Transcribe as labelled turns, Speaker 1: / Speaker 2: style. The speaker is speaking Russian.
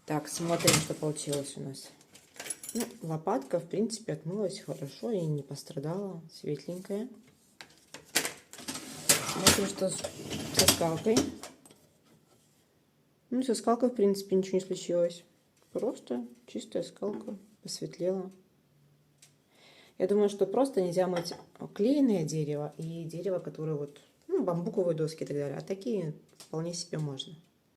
Speaker 1: Так, смотрим, что получилось у нас. Ну, лопатка, в принципе, отмылась хорошо и не пострадала. Светленькая. Смотрим, что со скалкой. Ну, со скалкой, в принципе, ничего не случилось. Просто чистая скалка, посветлела. Я думаю, что просто нельзя мыть клееное дерево и дерево, которое вот, ну, бамбуковые доски и так далее. А такие вполне себе можно.